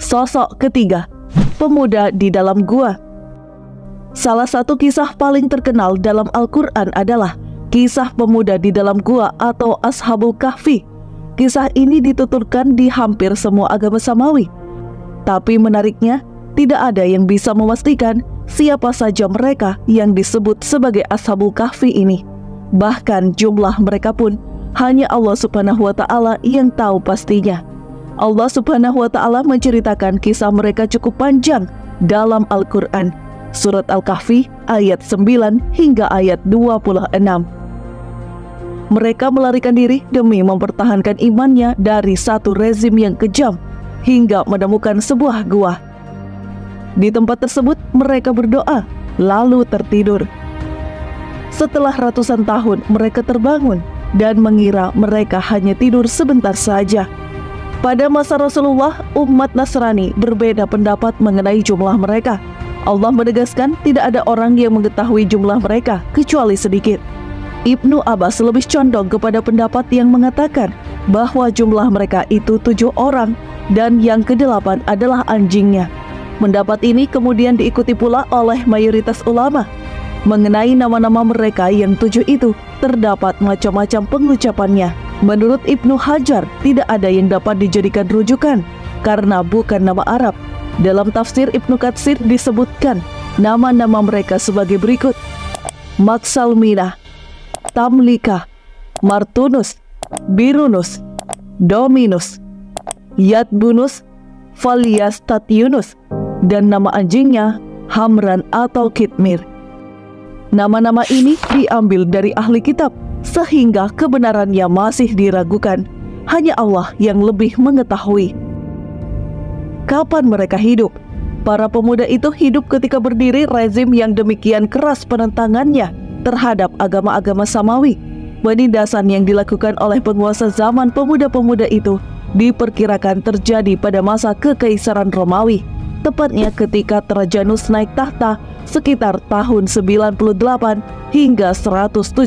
Sosok ketiga, pemuda di dalam gua. Salah satu kisah paling terkenal dalam Al-Quran adalah kisah pemuda di dalam gua atau Ashabul Kahfi. Kisah ini dituturkan di hampir semua agama samawi. Tapi menariknya, tidak ada yang bisa memastikan siapa saja mereka yang disebut sebagai Ashabul Kahfi ini. Bahkan jumlah mereka pun hanya Allah Subhanahu wa Ta'ala yang tahu pastinya. Allah Subhanahu wa Ta'ala menceritakan kisah mereka cukup panjang dalam Al-Quran, Surat Al-Kahfi ayat 9 hingga ayat 26. Mereka melarikan diri demi mempertahankan imannya dari satu rezim yang kejam hingga menemukan sebuah gua. Di tempat tersebut mereka berdoa, lalu tertidur. Setelah ratusan tahun mereka terbangun dan mengira mereka hanya tidur sebentar saja. Pada masa Rasulullah, umat Nasrani berbeda pendapat mengenai jumlah mereka. Allah menegaskan tidak ada orang yang mengetahui jumlah mereka kecuali sedikit. Ibnu Abbas lebih condong kepada pendapat yang mengatakan bahwa jumlah mereka itu 7 orang dan yang ke-8 adalah anjingnya. Pendapat ini kemudian diikuti pula oleh mayoritas ulama. Mengenai nama-nama mereka yang 7 itu, terdapat macam-macam pengucapannya. Menurut Ibnu Hajar, tidak ada yang dapat dijadikan rujukan karena bukan nama Arab. Dalam tafsir Ibnu Katsir disebutkan nama-nama mereka sebagai berikut: Maksalminah, Tamlikah, Martunus, Birunus, Dominus, Yatbunus, Falyastatyunus, dan nama anjingnya Hamran atau Kitmir. Nama-nama ini diambil dari ahli kitab, sehingga kebenarannya masih diragukan. Hanya Allah yang lebih mengetahui. Kapan mereka hidup? Para pemuda itu hidup ketika berdiri rezim yang demikian keras penentangannya terhadap agama-agama samawi. Penindasan yang dilakukan oleh penguasa zaman pemuda-pemuda itu diperkirakan terjadi pada masa Kekaisaran Romawi, tepatnya ketika Trajanus naik tahta sekitar tahun 98 hingga 117.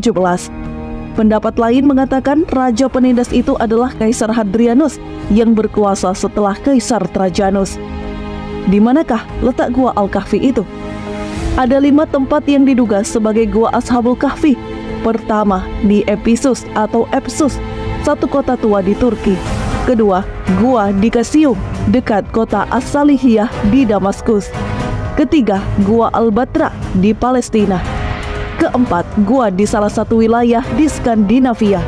Pendapat lain mengatakan raja penindas itu adalah Kaisar Hadrianus yang berkuasa setelah Kaisar Trajanus. Di manakah letak gua Al-Kahfi itu? Ada 5 tempat yang diduga sebagai gua Ashabul Kahfi. Pertama, di Ephesus atau Epsus, satu kota tua di Turki. Kedua, gua di Kasium, dekat kota As-Salihiyah di Damaskus. Ketiga, gua Al-Batra di Palestina. Keempat, gua di salah satu wilayah di Skandinavia.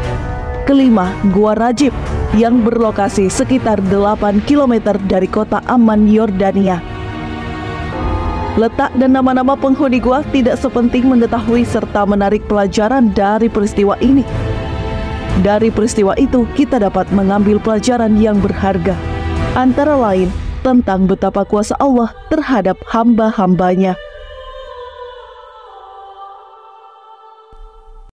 Kelima, gua Rajib yang berlokasi sekitar 8 km dari kota Amman, Yordania. Letak dan nama-nama penghuni gua tidak sepenting mengetahui serta menarik pelajaran dari peristiwa ini. Dari peristiwa itu kita dapat mengambil pelajaran yang berharga, antara lain tentang betapa kuasa Allah terhadap hamba-hambanya.